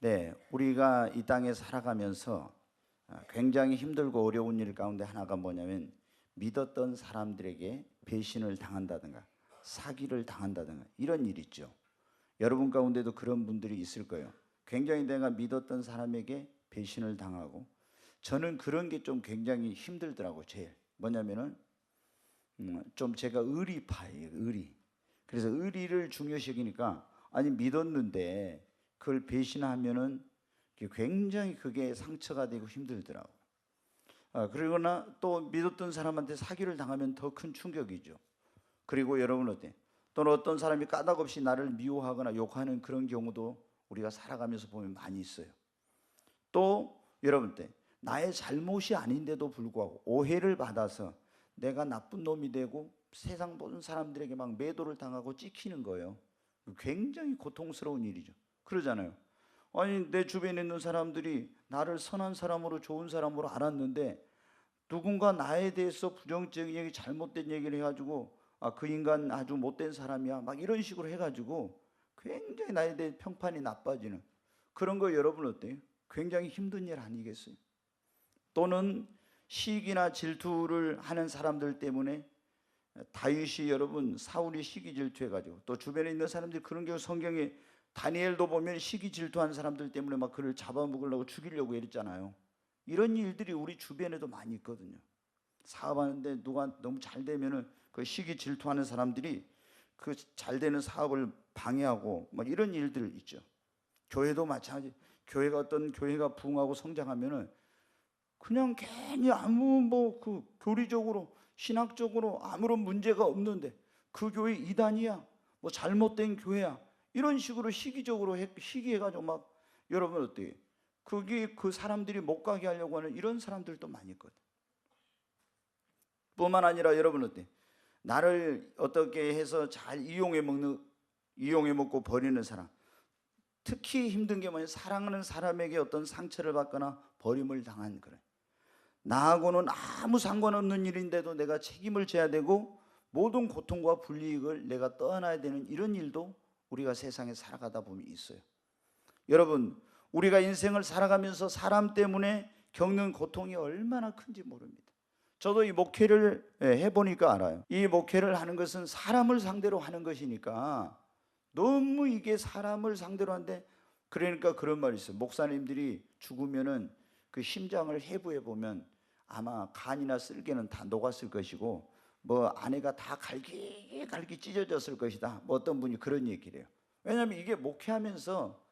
네, 우리가 이 땅에 살아가면서 굉장히 힘들고 어려운 일 가운데 하나가 뭐냐면 믿었던 사람들에게 배신을 당한다든가 사기를 당한다든가 이런 일이 있죠. 여러분 가운데도 그런 분들이 있을 거예요. 굉장히 내가 믿었던 사람에게 배신을 당하고, 저는 그런 게 좀 굉장히 힘들더라고요. 제일 뭐냐면은 좀 제가 의리파예요. 의리. 그래서 의리를 중요시 여기니까, 아니 믿었는데 그걸 배신하면은 굉장히 그게 상처가 되고 힘들더라고요. 그러거나 또 믿었던 사람한테 사기를 당하면 더 큰 충격이죠. 그리고 여러분 어때? 또는 어떤 사람이 까닭없이 나를 미워하거나 욕하는 그런 경우도 우리가 살아가면서 보면 많이 있어요. 또 여러분 때 나의 잘못이 아닌데도 불구하고 오해를 받아서 내가 나쁜 놈이 되고 세상 모든 사람들에게 막 매도를 당하고 찍히는 거예요. 굉장히 고통스러운 일이죠. 그러잖아요. 아니 내 주변에 있는 사람들이 나를 선한 사람으로 좋은 사람으로 알았는데 누군가 나에 대해서 부정적인 얘기, 잘못된 얘기를 해가지고 그 인간 아주 못된 사람이야 막 이런 식으로 해가지고 굉장히 나에 대해 평판이 나빠지는 그런 거 여러분 어때요? 굉장히 힘든 일 아니겠어요? 또는 시기나 질투를 하는 사람들 때문에 다윗이 여러분 사울이 시기 질투해가지고, 또 주변에 있는 사람들이 그런 경우 성경에 다니엘도 보면 시기 질투하는 사람들 때문에 막 그를 잡아먹으려고 죽이려고 이랬잖아요. 이런 일들이 우리 주변에도 많이 있거든요. 사업하는데 누가 너무 잘 되면은 그 시기 질투하는 사람들이 그 잘 되는 사업을 방해하고 막 이런 일들 있죠. 교회도 마찬가지. 교회가 어떤 교회가 부흥하고 성장하면은 그냥 괜히 아무 그 교리적으로 신학적으로 아무런 문제가 없는데 그 교회 이단이야, 뭐 잘못된 교회야, 이런 식으로 시기적으로 시기해가지고 막 여러분 어때요? 그게 그 사람들이 못 가게 하려고 하는 이런 사람들도 많이 있거든. 뿐만 아니라 여러분 어때? 나를 어떻게 해서 잘 이용해 먹고 버리는 사람. 특히 힘든 게 뭐냐면 사랑하는 사람에게 어떤 상처를 받거나 버림을 당한 그래. 나하고는 아무 상관없는 일인데도 내가 책임을 져야 되고 모든 고통과 불이익을 내가 떠안아야 되는 이런 일도 우리가 세상에 살아가다 보면 있어요. 여러분, 우리가 인생을 살아가면서 사람 때문에 겪는 고통이 얼마나 큰지 모릅니다. 저도 이 목회를 해보니까 알아요. 이 목회를 하는 것은 사람을 상대로 하는 것이니까 너무 이게 사람을 상대로 하는데, 그러니까 그런 말이 있어요. 목사님들이 죽으면은 그 심장을 해부해 보면 아마 간이나 쓸개는 다 녹았을 것이고 뭐 안에가 다 갈기 찢어졌을 것이다. 뭐 어떤 분이 그런 얘기를 해요. 왜냐하면 이게 목회하면서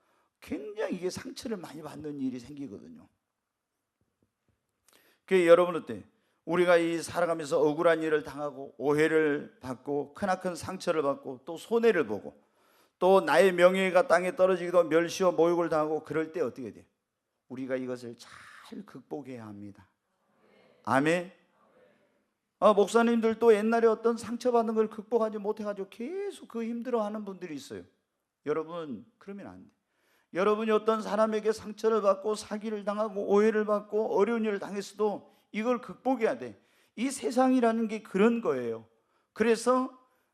굉장히 이게 상처를 많이 받는 일이 생기거든요. 그 여러분 어때? 우리가 이 살아가면서 억울한 일을 당하고 오해를 받고 크나큰 상처를 받고 또 손해를 보고 또 나의 명예가 땅에 떨어지기도 멸시와 모욕을 당하고 그럴 때 어떻게 돼? 우리가 이것을 잘 극복해야 합니다. 아멘. 목사님들도 옛날에 어떤 상처받은 걸 극복하지 못해가지고 계속 그 힘들어하는 분들이 있어요. 여러분 그러면 안 돼. 여러분이 어떤 사람에게 상처를 받고 사기를 당하고 오해를 받고 어려운 일을 당했어도 이걸 극복해야 돼. 이 세상이라는 게 그런 거예요. 그래서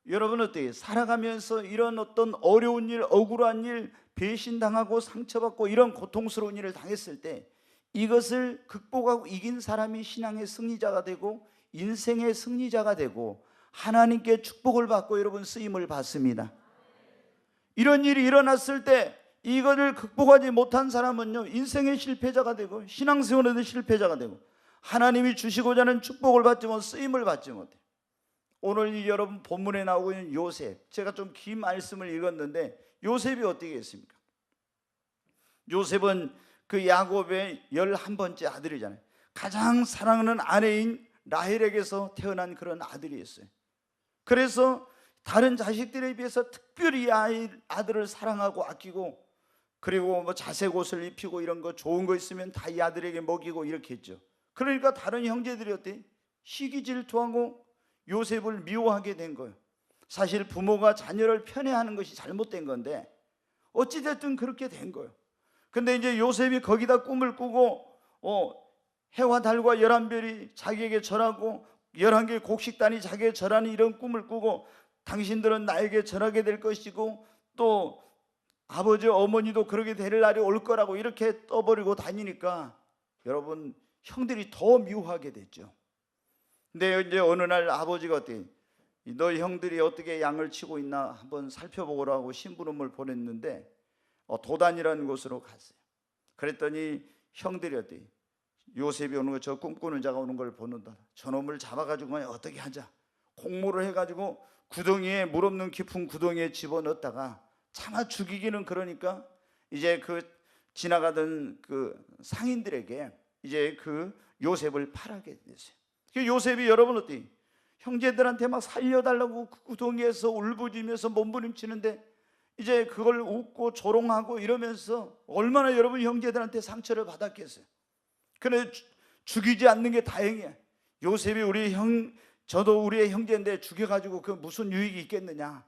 여러분 어때요? 살아가면서 이런 어떤 어려운 일, 억울한 일, 배신당하고 상처받고 이런 고통스러운 일을 당했을 때 이것을 극복하고 이긴 사람이 신앙의 승리자가 되고 인생의 승리자가 되고 하나님께 축복을 받고 여러분 쓰임을 받습니다. 이런 일이 일어났을 때 이것을 극복하지 못한 사람은요 인생의 실패자가 되고 신앙생활에도 실패자가 되고 하나님이 주시고자 하는 축복을 받지 못 쓰임을 받지 못해. 오늘 이 여러분 본문에 나오고 있는 요셉, 제가 좀 긴 말씀을 읽었는데 요셉이 어떻게 했습니까? 요셉은 그 야곱의 11번째 아들이잖아요. 가장 사랑하는 아내인 라헬에게서 태어난 그런 아들이었어요. 그래서 다른 자식들에 비해서 특별히 아들을 사랑하고 아끼고, 그리고 뭐 자색 옷을 입히고 이런 거 좋은 거 있으면 다 이 아들에게 먹이고 이렇게 했죠. 그러니까 다른 형제들이 어때? 시기 질투하고 요셉을 미워하게 된 거예요. 사실 부모가 자녀를 편애하는 것이 잘못된 건데 어찌됐든 그렇게 된 거예요. 근데 이제 요셉이 거기다 꿈을 꾸고 해와 달과 11별이 자기에게 절하고 11개의 곡식단이 자기에게 절하는 이런 꿈을 꾸고 당신들은 나에게 절하게 될 것이고 또 아버지 어머니도 그렇게 될 날이 올 거라고 이렇게 떠버리고 다니니까 여러분 형들이 더 미워하게 됐죠. 근데 이제 어느 날 아버지가 어떻게 너 형들이 어떻게 양을 치고 있나 한번 살펴보라고 심부름을 보냈는데 도단이라는 곳으로 갔어요. 그랬더니 형들이 어떻게 요셉이 오는 거, 저 꿈꾸는 자가 오는 걸 보는다. 저놈을 잡아가지고 어떻게 하자. 공모를 해가지고 구덩이에, 물 없는 깊은 구덩이에 집어넣었다가 차마 죽이기는 그러니까 이제 그 지나가던 그 상인들에게 이제 그 요셉을 팔하게 됐어요. 그 요셉이 여러분 어때요? 형제들한테 막 살려달라고 그 구덩이에서 울부짖으면서 몸부림치는데 이제 그걸 웃고 조롱하고 이러면서 얼마나 여러분 형제들한테 상처를 받았겠어요. 그래 죽이지 않는 게 다행이야. 요셉이 우리 저도 우리의 형제인데 죽여가지고 그 무슨 유익이 있겠느냐.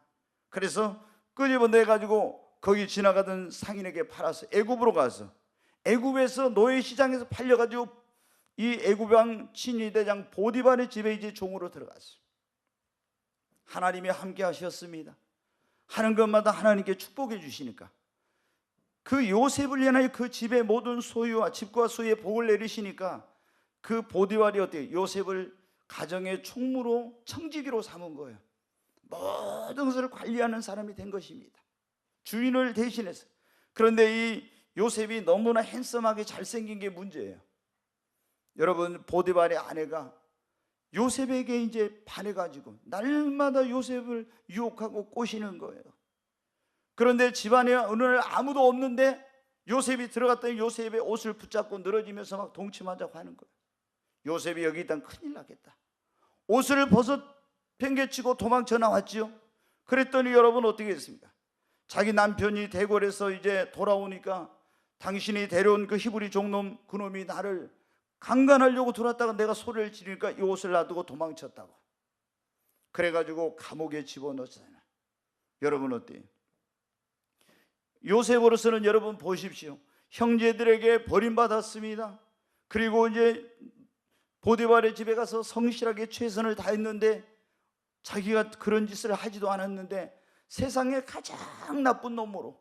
그래서 끄집어내가지고 거기 지나가던 상인에게 팔아서 애굽으로 가서 애굽에서 노예 시장에서 팔려가지고 이 애굽 왕 친위대장 보디발의 집에 이제 종으로 들어갔어요. 하나님이 함께 하셨습니다. 하는 것마다 하나님께 축복해 주시니까 그 요셉을 위하여 그 집의 모든 소유와 집과 소유의 복을 내리시니까 그 보디발이 어때요? 요셉을 가정의 총무로 청지기로 삼은 거예요. 모든 것을 관리하는 사람이 된 것입니다. 주인을 대신해서. 그런데 이 요셉이 너무나 핸섬하게 잘생긴 게 문제예요. 여러분 보디발의 아내가 요셉에게 이제 반해가지고 날마다 요셉을 유혹하고 꼬시는 거예요. 그런데 집안에 어느 날 아무도 없는데 요셉이 들어갔더니 요셉의 옷을 붙잡고 늘어지면서 막 동침하자고 하는 거예요. 요셉이 여기 있다면 큰일 나겠다. 옷을 벗어 팽개치고 도망쳐 나왔지요. 그랬더니 여러분 어떻게 했습니까? 자기 남편이 대궐에서 이제 돌아오니까 당신이 데려온 그 히브리 종놈 그놈이 나를 강간하려고 들어왔다가 내가 소리를 지르니까 이 옷을 놔두고 도망쳤다고. 그래가지고 감옥에 집어넣었잖아요. 여러분 어때요? 요셉으로서는 여러분 보십시오. 형제들에게 버림받았습니다. 그리고 이제 보디발의 집에 가서 성실하게 최선을 다했는데 자기가 그런 짓을 하지도 않았는데 세상에 가장 나쁜 놈으로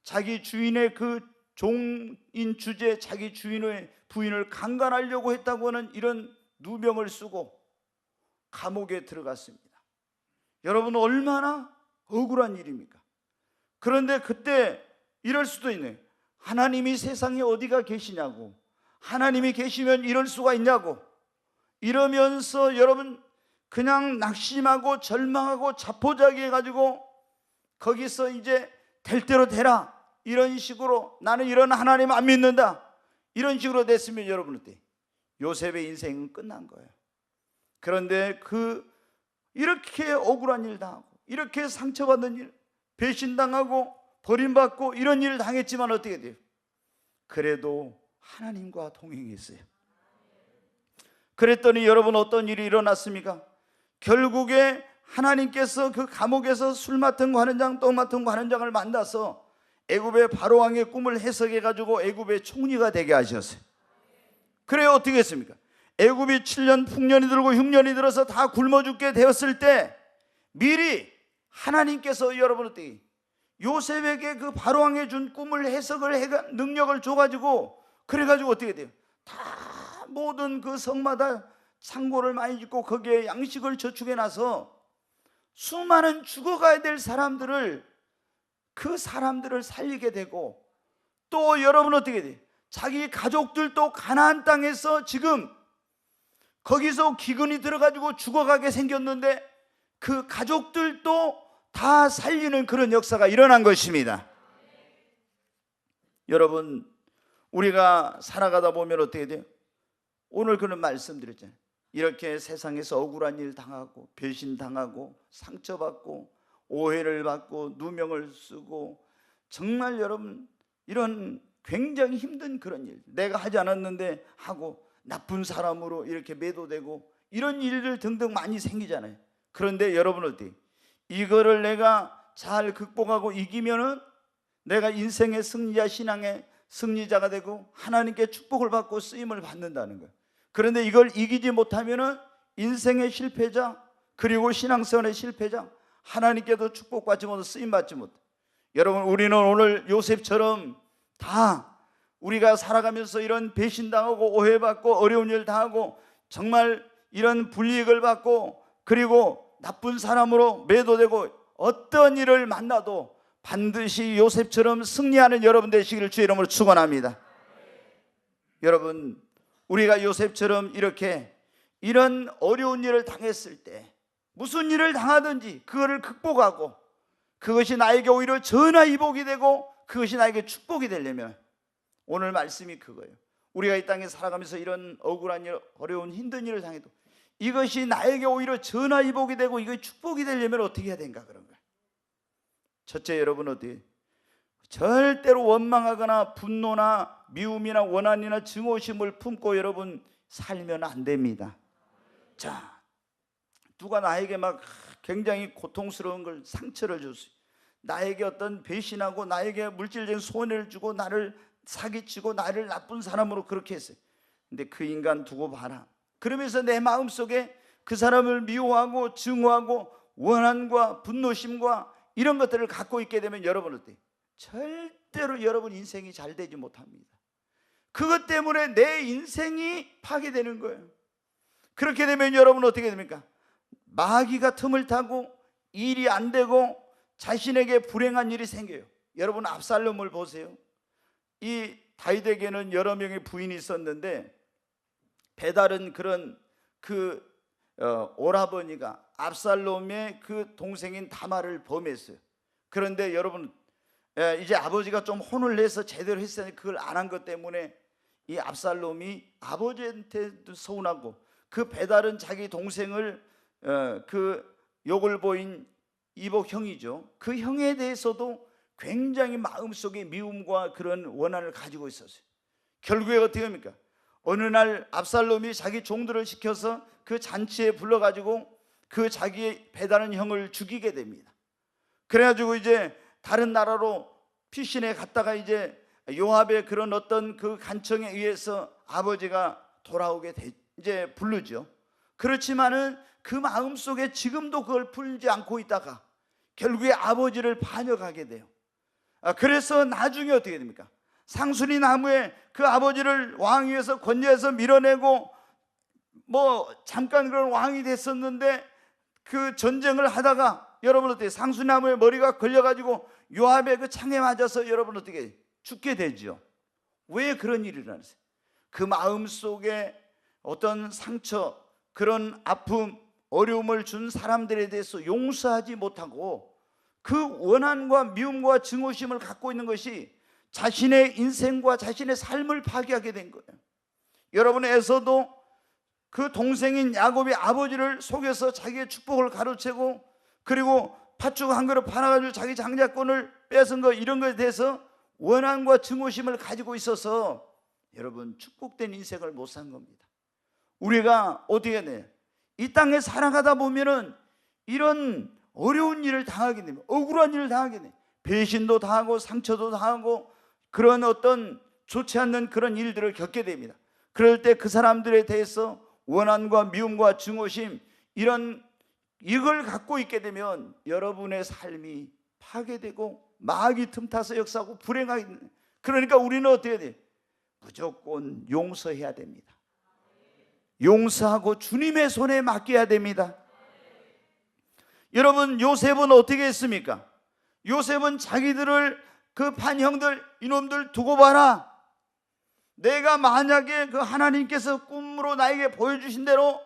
자기 주인의 그 종인 주제 자기 주인의 부인을 강간하려고 했다고 하는 이런 누명을 쓰고 감옥에 들어갔습니다. 여러분 얼마나 억울한 일입니까? 그런데 그때 이럴 수도 있네요. 하나님이 세상에 어디가 계시냐고, 하나님이 계시면 이럴 수가 있냐고 이러면서 여러분 그냥 낙심하고 절망하고 자포자기 해가지고 거기서 이제 될 대로 되라 이런 식으로 나는 이런 하나님 안 믿는다 이런 식으로 됐으면 여러분 어때? 요셉의 인생은 끝난 거예요. 그런데 이렇게 억울한 일 당하고 이렇게 상처받는 일, 배신당하고 버림받고 이런 일을 당했지만 어떻게 돼요? 그래도 하나님과 동행했어요. 그랬더니 여러분 어떤 일이 일어났습니까? 결국에 하나님께서 그 감옥에서 술 맡은 관원장, 떡 맡은 관원장을 만나서 애굽의 바로왕의 꿈을 해석해 가지고 애굽의 총리가 되게 하셨어요. 그래 어떻게 했습니까? 애굽이 7년 풍년이 들고 흉년이 들어서 다 굶어 죽게 되었을 때 미리 하나님께서 여러분 어떻게 요셉에게 그 바로왕이 준 꿈을 해석을 해 능력을 줘가지고 그래가지고 어떻게 돼요? 다 모든 그 성마다 창고를 많이 짓고 거기에 양식을 저축해 놔서 수많은 죽어가야 될 사람들을 그 사람들을 살리게 되고 또 여러분 어떻게 돼요? 자기 가족들도 가나안 땅에서 지금 거기서 기근이 들어가지고 죽어가게 생겼는데 그 가족들도 다 살리는 그런 역사가 일어난 것입니다. 여러분 우리가 살아가다 보면 어떻게 돼요? 오늘 그런 말씀 드렸잖아요. 이렇게 세상에서 억울한 일 당하고 배신당하고 상처받고 오해를 받고 누명을 쓰고 정말 여러분 이런 굉장히 힘든 그런 일 내가 하지 않았는데 하고 나쁜 사람으로 이렇게 매도되고 이런 일들 등등 많이 생기잖아요. 그런데 여러분 어때요? 이거를 내가 잘 극복하고 이기면은 내가 인생의 승리자 신앙의 승리자가 되고 하나님께 축복을 받고 쓰임을 받는다는 거예요. 그런데 이걸 이기지 못하면은 인생의 실패자 그리고 신앙생활의 실패자 하나님께도 축복받지 못하고 쓰임받지 못해. 여러분, 우리는 오늘 요셉처럼 다 우리가 살아가면서 이런 배신당하고 오해받고 어려운 일 당하고 정말 이런 불이익을 받고 그리고 나쁜 사람으로 매도되고 어떤 일을 만나도 반드시 요셉처럼 승리하는 여러분 되시기를 주의 이름으로 축원합니다. 여러분, 우리가 요셉처럼 이렇게 이런 어려운 일을 당했을 때 무슨 일을 당하든지 그거를 극복하고 그것이 나에게 오히려 전화위복이 되고 그것이 나에게 축복이 되려면 오늘 말씀이 그거예요. 우리가 이 땅에 살아가면서 이런 억울한 일, 어려운 힘든 일을 당해도 이것이 나에게 오히려 전화위복이 되고 이것이 축복이 되려면 어떻게 해야 되는가 그런 거예요. 첫째, 여러분 어떻게 절대로 원망하거나 분노나 미움이나 원한이나 증오심을 품고 여러분 살면 안 됩니다. 자, 누가 나에게 막 굉장히 고통스러운 걸 상처를 줬어요. 나에게 어떤 배신하고 나에게 물질적인 손해를 주고 나를 사기치고 나를 나쁜 사람으로 그렇게 했어요. 근데 그 인간 두고 봐라. 그러면서 내 마음속에 그 사람을 미워하고 증오하고 원한과 분노심과 이런 것들을 갖고 있게 되면 여러분 어때요? 절대로 여러분 인생이 잘 되지 못합니다. 그것 때문에 내 인생이 파괴되는 거예요. 그렇게 되면 여러분 어떻게 됩니까? 마귀가 틈을 타고 일이 안 되고 자신에게 불행한 일이 생겨요. 여러분 압살롬을 보세요. 이 다윗에게는 여러 명의 부인이 있었는데 배달은 그런 오라버니가 압살롬의 그 동생인 다말을 범했어요. 그런데 여러분 이제 아버지가 좀 혼을 내서 제대로 했으니 그걸 안 한 것 때문에 이 압살롬이 아버지한테도 서운하고 그 배달은 자기 동생을 그 욕을 보인 이복 형이죠. 그 형에 대해서도 굉장히 마음속에 미움과 그런 원한을 가지고 있었어요. 결국에 어떻게 합니까? 어느 날 압살롬이 자기 종들을 시켜서 그 잔치에 불러가지고 그 자기 배다른 형을 죽이게 됩니다. 그래가지고 이제 다른 나라로 피신해 갔다가 이제 요압의 그런 어떤 그 간청에 의해서 아버지가 돌아오게 이제 부르죠. 그렇지만은 그 마음속에 지금도 그걸 풀지 않고 있다가 결국에 아버지를 반역하게 돼요. 그래서 나중에 어떻게 됩니까? 상수리 나무에 그 아버지를 왕 위에서 권좌에서 밀어내고 뭐 잠깐 그런 왕이 됐었는데 그 전쟁을 하다가 여러분 어떻게 상수리 나무에 머리가 걸려가지고 요압의 그 창에 맞아서 여러분 어떻게 죽게 되죠. 왜 그런 일이 일어났어요? 그 마음속에 어떤 상처, 그런 아픔, 어려움을 준 사람들에 대해서 용서하지 못하고 그 원한과 미움과 증오심을 갖고 있는 것이 자신의 인생과 자신의 삶을 파괴하게 된 거예요. 여러분 에서도 그 동생인 야곱이 아버지를 속여서 자기의 축복을 가로채고 그리고 팥죽 한 그릇 팔아가지고 자기 장자권을 뺏은 거 이런 것에 대해서 원한과 증오심을 가지고 있어서 여러분 축복된 인생을 못 산 겁니다. 우리가 어떻게 해야 돼요? 이 땅에 살아가다 보면은 이런 어려운 일을 당하게 됩니다. 억울한 일을 당하게 돼요. 배신도 당하고 상처도 당하고 그런 어떤 좋지 않는 그런 일들을 겪게 됩니다. 그럴 때 그 사람들에 대해서 원한과 미움과 증오심 이걸 갖고 있게 되면 여러분의 삶이 파괴되고 마귀 틈타서 역사하고 불행하게 됩니다. 그러니까 우리는 어떻게 해야 돼요? 무조건 용서해야 됩니다. 용서하고 주님의 손에 맡겨야 됩니다. 여러분 요셉은 어떻게 했습니까? 요셉은 자기들을 그 반형들 이놈들 두고 봐라. 내가 만약에 그 하나님께서 꿈으로 나에게 보여주신 대로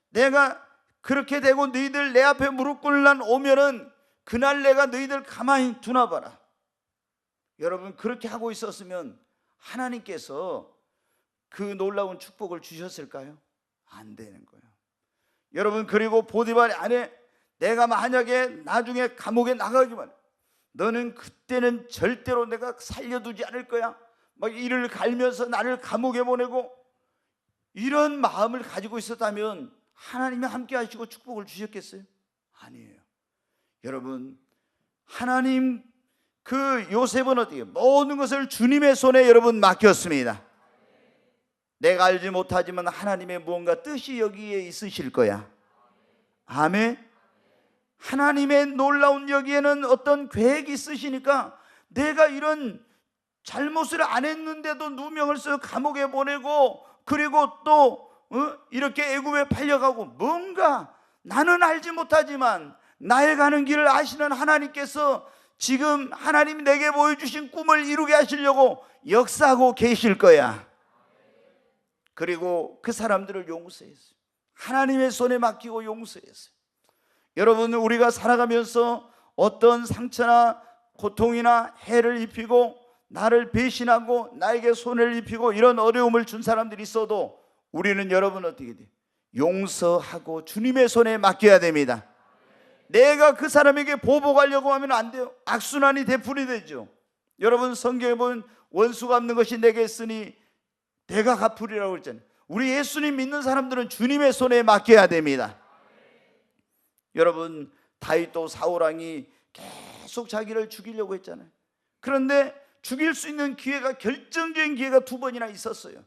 내가 그렇게 되고 너희들 내 앞에 무릎 꿇는 날 오면은 그날 내가 너희들 가만히 두나 봐라. 여러분 그렇게 하고 있었으면 하나님께서 그 놀라운 축복을 주셨을까요? 안 되는 거예요. 여러분 그리고 보디발의 아내 내가 만약에 나중에 감옥에 나가기만 너는 그때는 절대로 내가 살려두지 않을 거야. 막 이를 갈면서 나를 감옥에 보내고 이런 마음을 가지고 있었다면 하나님이 함께 하시고 축복을 주셨겠어요? 아니에요. 여러분 하나님 그 요셉은 어떻게 모든 것을 주님의 손에 여러분 맡겼습니다. 내가 알지 못하지만 하나님의 무언가 뜻이 여기에 있으실 거야. 아멘. 하나님의 놀라운 여기에는 어떤 계획이 있으시니까 내가 이런 잘못을 안 했는데도 누명을 써 감옥에 보내고, 그리고 또 이렇게 애굽에 팔려가고, 뭔가 나는 알지 못하지만 나의 가는 길을 아시는 하나님께서 지금 하나님이 내게 보여주신 꿈을 이루게 하시려고 역사하고 계실 거야. 그리고 그 사람들을 용서했어요. 하나님의 손에 맡기고 용서했어요. 여러분, 우리가 살아가면서 어떤 상처나 고통이나 해를 입히고 나를 배신하고 나에게 손해를 입히고 이런 어려움을 준 사람들이 있어도 우리는 여러분 어떻게 돼요? 용서하고 주님의 손에 맡겨야 됩니다. 내가 그 사람에게 보복하려고 하면 안 돼요. 악순환이 되풀이 되죠. 여러분, 성경에 보면 원수 갚는 것이 내게 있으니 내가 갚으리라고 그랬잖아요. 우리 예수님 믿는 사람들은 주님의 손에 맡겨야 됩니다. 여러분, 다윗도 사울왕이 계속 자기를 죽이려고 했잖아요. 그런데 죽일 수 있는 기회가, 결정적인 기회가 2번이나 있었어요.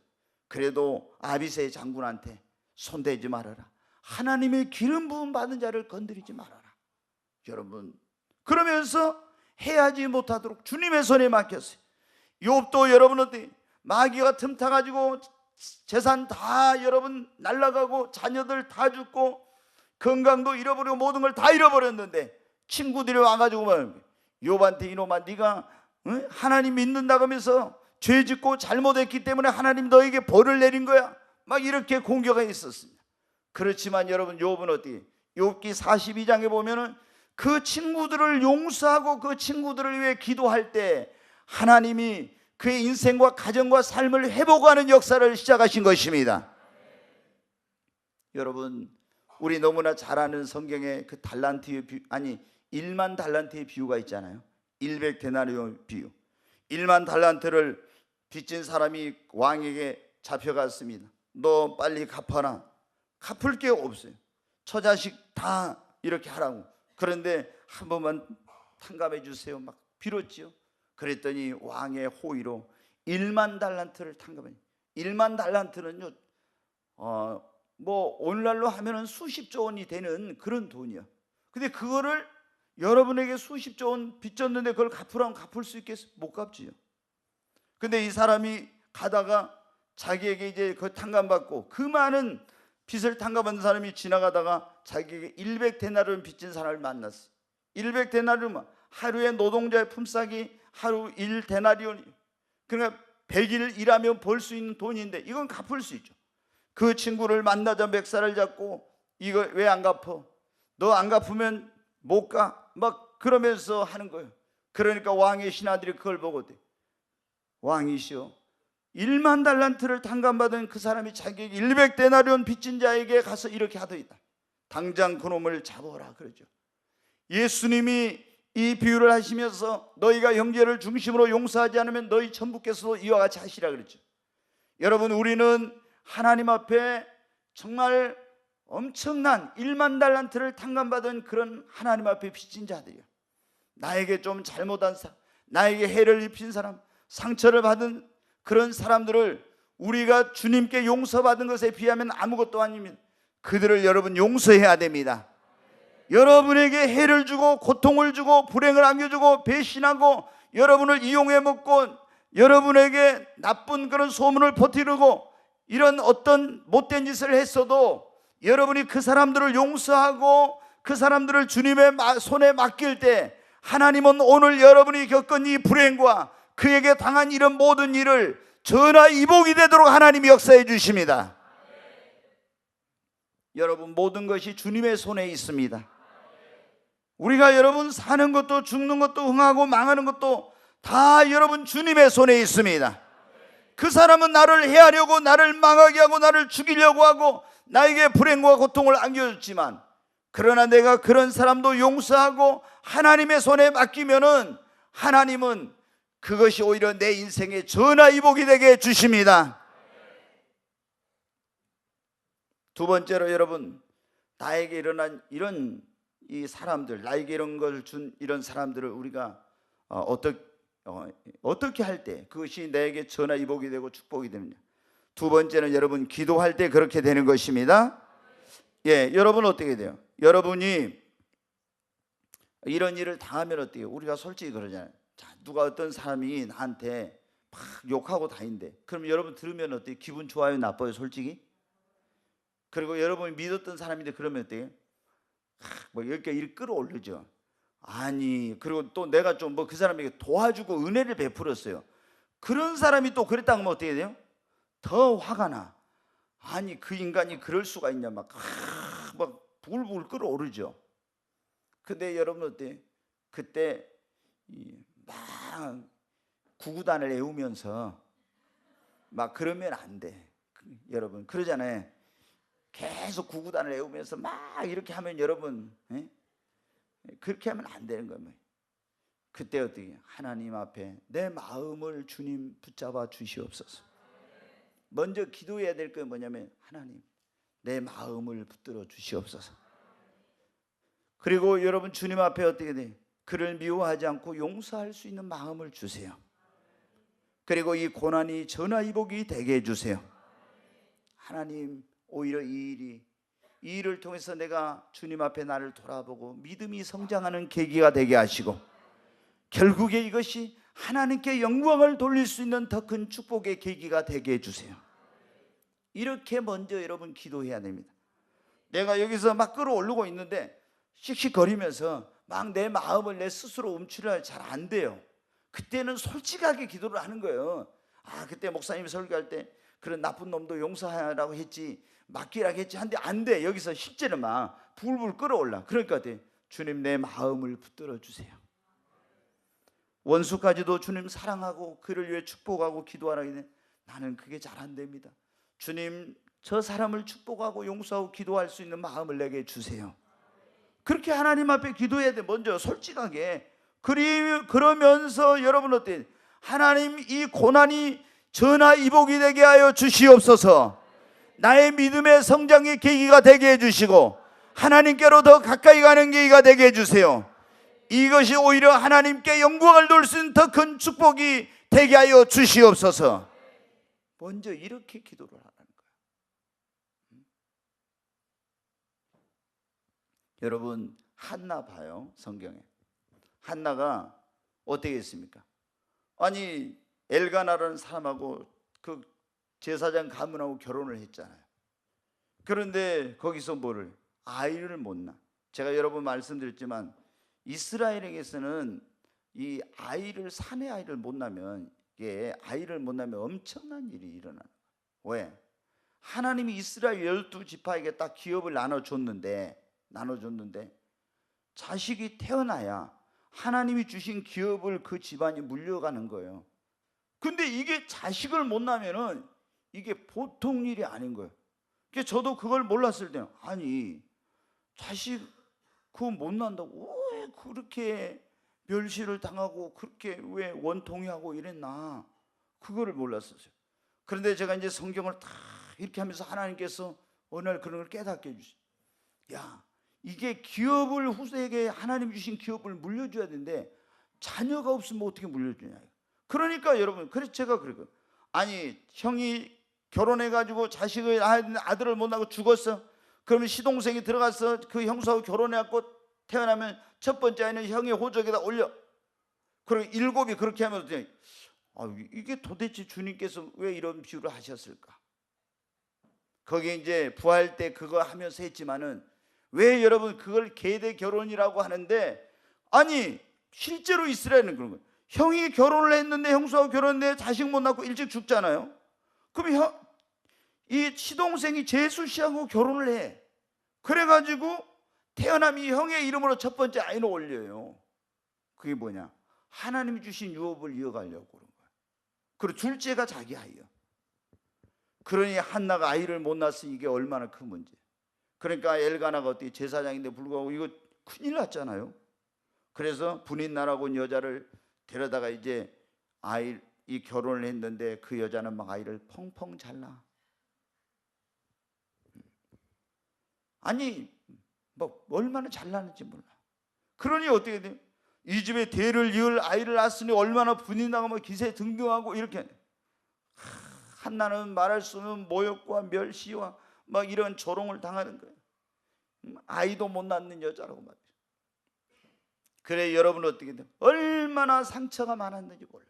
그래도 아비새 장군한테 손대지 말아라, 하나님의 기름 부음 받은 자를 건드리지 말아라. 여러분, 그러면서 해하지 못하도록 주님의 손에 맡겼어요. 욥도 여러분 어때? 마귀가 틈타가지고 재산 다 여러분 날라가고 자녀들 다 죽고 건강도 잃어버리고 모든 걸 다 잃어버렸는데 친구들이 와가지고 말합니다. 욥한테, 이놈아, 네가 하나님 믿는다고 하면서 죄 짓고 잘못했기 때문에 하나님 너에게 벌을 내린 거야, 막 이렇게 공격이 있었습니다. 그렇지만 여러분, 욥은 어떻게? 욥기 42장에 보면은 그 친구들을 용서하고 그 친구들을 위해 기도할 때 하나님이 그의 인생과 가정과 삶을 회복하는 역사를 시작하신 것입니다. 여러분, 우리 너무나 잘 아는 성경에 그 달란트의 비유, 아니 1만 달란트의 비유가 있잖아요. 100데나리온 비유. 1만 달란트를 빚진 사람이 왕에게 잡혀갔습니다. 너 빨리 갚아라. 갚을 게 없어요. 처자식 다 이렇게 하라고. 그런데 한 번만 탕감해 주세요, 막 빌었지요. 그랬더니 왕의 호의로 1만 달란트를 탕감해. 1만 달란트는요, 뭐 오늘날로 하면은 수십조 원이 되는 그런 돈이야. 근데 그거를 여러분에게 수십조 원 빚졌는데 그걸 갚으라면 갚을 수 있겠어요? 못 갚지요. 근데 이 사람이 가다가 자기에게 이제 그 탕감받고, 그 많은 빚을 탕감받는 사람이 지나가다가 자기에게 100데나리온 빚진 사람을 만났어. 100데나리온, 하루의 노동자의 품삯이 하루 1데나리온이, 그러니까 100일 일하면 벌 수 있는 돈인데 이건 갚을 수 있죠. 그 친구를 만나자 멱살을 잡고, 이거 왜 안 갚어? 너 안 갚으면 못 가? 막 그러면서 하는 거예요. 그러니까 왕의 신하들이 그걸 보고 돼. 왕이시여, 1만 달란트를 탕감받은 그 사람이 자기에게 100데나리온 빚진 자에게 가서 이렇게 하더이다. 당장 그놈을 잡아라 그러죠. 예수님이 이 비유를 하시면서 너희가 형제를 중심으로 용서하지 않으면 너희 천부께서도 이와 같이 하시라 그랬죠. 여러분, 우리는 하나님 앞에 정말 엄청난 1만 달란트를 탕감받은 그런 하나님 앞에 빚진 자들이요. 나에게 좀 잘못한 사람, 나에게 해를 입힌 사람, 상처를 받은 그런 사람들을 우리가 주님께 용서받은 것에 비하면 아무것도 아닙니다. 그들을 여러분 용서해야 됩니다. 여러분에게 해를 주고 고통을 주고 불행을 안겨주고 배신하고 여러분을 이용해 먹고 여러분에게 나쁜 그런 소문을 퍼뜨리고 이런 어떤 못된 짓을 했어도 여러분이 그 사람들을 용서하고 그 사람들을 주님의 손에 맡길 때 하나님은 오늘 여러분이 겪은 이 불행과 그에게 당한 이런 모든 일을 전화위복이 되도록 하나님이 역사해 주십니다. 여러분, 모든 것이 주님의 손에 있습니다. 우리가 여러분 사는 것도 죽는 것도 흥하고 망하는 것도 다 여러분 주님의 손에 있습니다. 그 사람은 나를 해하려고 나를 망하게 하고 나를 죽이려고 하고 나에게 불행과 고통을 안겨줬지만, 그러나 내가 그런 사람도 용서하고 하나님의 손에 맡기면은 하나님은 그것이 오히려 내 인생의 전화위복이 되게 해주십니다. 두 번째로 여러분, 나에게 일어난 이런 이 사람들, 나에게 이런 걸 준 이런 사람들을 우리가 어떻게 할 때 그것이 내게 전화위복이 되고 축복이 됩니다. 두 번째는 여러분, 기도할 때 그렇게 되는 것입니다. 예, 여러분 어떻게 돼요? 여러분이 이런 일을 당하면 어때요? 우리가 솔직히 그러잖아요. 자, 누가 어떤 사람이 나한테 막 욕하고 다닌대. 그럼 여러분 들으면 어때요? 기분 좋아요, 나빠요, 솔직히? 그리고 여러분이 믿었던 사람인데 그러면 어때요? 뭐 이렇게 일 끌어올리죠. 아니, 그리고 또 내가 좀 뭐 그 사람에게 도와주고 은혜를 베풀었어요. 그런 사람이 또 그랬다고 하면 어떻게 돼요? 더 화가 나. 아니, 그 인간이 그럴 수가 있냐, 막 부글부글 끓어오르죠. 근데 여러분 어때? 그때 막 구구단을 외우면서 막 그러면 안 돼. 여러분 그러잖아요. 계속 구구단을 외우면서 막 이렇게 하면 여러분, 그렇게 하면 안 되는 거예요. 그때 어떻게? 하나님 앞에 내 마음을 주님 붙잡아 주시옵소서. 먼저 기도해야 될 건 뭐냐면, 하나님 내 마음을 붙들어 주시옵소서. 그리고 여러분 주님 앞에 어떻게 돼? 그를 미워하지 않고 용서할 수 있는 마음을 주세요. 그리고 이 고난이 전화위복이 되게 해주세요. 하나님, 오히려 이 일을 통해서 내가 주님 앞에 나를 돌아보고 믿음이 성장하는 계기가 되게 하시고, 결국에 이것이 하나님께 영광을 돌릴 수 있는 더 큰 축복의 계기가 되게 해주세요. 이렇게 먼저 여러분 기도해야 됩니다. 내가 여기서 막 끌어올리고 있는데 씩씩거리면서 막 내 마음을 내 스스로 움츠려 잘 안 돼요. 그때는 솔직하게 기도를 하는 거예요. 아, 그때 목사님이 설교할 때 그런 나쁜 놈도 용서하라고 했지, 맡기라고 했지 한데 안 돼. 여기서 실제로 막 불불 끓어올라. 그러니까 주님 내 마음을 붙들어 주세요. 원수까지도 주님 사랑하고 그를 위해 축복하고 기도하라 했는데 나는 그게 잘 안 됩니다. 주님, 저 사람을 축복하고 용서하고 기도할 수 있는 마음을 내게 주세요. 그렇게 하나님 앞에 기도해야 돼. 먼저 솔직하게. 그러면서 여러분 어때? 하나님, 이 고난이 전화위복이 되게 하여 주시옵소서. 나의 믿음의 성장의 계기가 되게 해주시고 하나님께로 더 가까이 가는 계기가 되게 해주세요. 이것이 오히려 하나님께 영광을 돌 수 있는 더 큰 축복이 되게 하여 주시옵소서. 먼저 이렇게 기도를 하라는 거예요. 여러분, 한나 봐요. 성경에 한나가 어떻게 했습니까? 아니, 엘가나라는 사람하고 그 제사장 가문하고 결혼을 했잖아요. 그런데 거기서 뭐를? 아이를 못 낳아. 제가 여러 번 말씀드렸지만 이스라엘에게서는 이 아이를, 사내 아이를 못 낳으면, 이게 아이를 못 낳으면 엄청난 일이 일어나는 거예요. 왜? 하나님이 이스라엘 12지파에게 딱 기업을 나눠줬는데 자식이 태어나야 하나님이 주신 기업을 그 집안이 물려가는 거예요. 근데 이게 자식을 못 낳으면은 이게 보통 일이 아닌 거예요. 그러니까 저도 그걸 몰랐을 때는, 아니, 자식 그거 못 낳는다고 왜 그렇게 멸시를 당하고 그렇게 왜 원통이하고 이랬나, 그거를 몰랐어요. 그런데 제가 이제 성경을 다 이렇게 하면서 하나님께서 어느 날 그런 걸 깨닫게 해주시죠. 야, 이게 기업을, 후세에게 하나님 주신 기업을 물려줘야 되는데 자녀가 없으면 어떻게 물려주냐. 그러니까 여러분, 그래서 제가 그러고, 아니, 형이 결혼해가지고 자식을, 아들을 못 낳고 죽었어. 그러면 시동생이 들어가서 그 형수하고 결혼해갖고 태어나면 첫 번째 아이는 형의 호적에다 올려. 그리고 7이 그렇게 하면 이게 도대체 주님께서 왜 이런 비유를 하셨을까? 거기에 이제 부활 때 그거 하면서 했지만은 왜 여러분 그걸 계대 결혼이라고 하는데, 아니 실제로 이스라엘은 그런 거예요. 형이 결혼을 했는데, 형수하고 결혼했는데 자식 못 낳고 일찍 죽잖아요. 그럼 이 시동생이 제수 씨하고 결혼을 해. 그래가지고 태어나면 형의 이름으로 첫 번째 아이를 올려요. 그게 뭐냐? 하나님이 주신 유업을 이어가려고 그런 거예요. 그리고 둘째가 자기 아이예요. 그러니 한나가 아이를 못 낳았으니 이게 얼마나 큰 문제. 그러니까 엘가나가 어떻게 제사장인데 불구하고 이거 큰일 났잖아요. 그래서 분인 나라고 온 여자를 데려다가 이제 이 결혼을 했는데 그 여자는 막 아이를 펑펑 잘라. 아니 뭐 얼마나 잘나는지 몰라. 그러니 어떻게 돼요? 이 집에 대를 이을 아이를 낳았으니 얼마나 분이 나가면 기세 등등하고 이렇게. 한나는 말할 수 없는 모욕과 멸시와 막 이런 조롱을 당하는 거예요. 아이도 못 낳는 여자라고 말이죠. 그래, 여러분은 어떻게 돼? 얼마나 상처가 많았는지 몰라.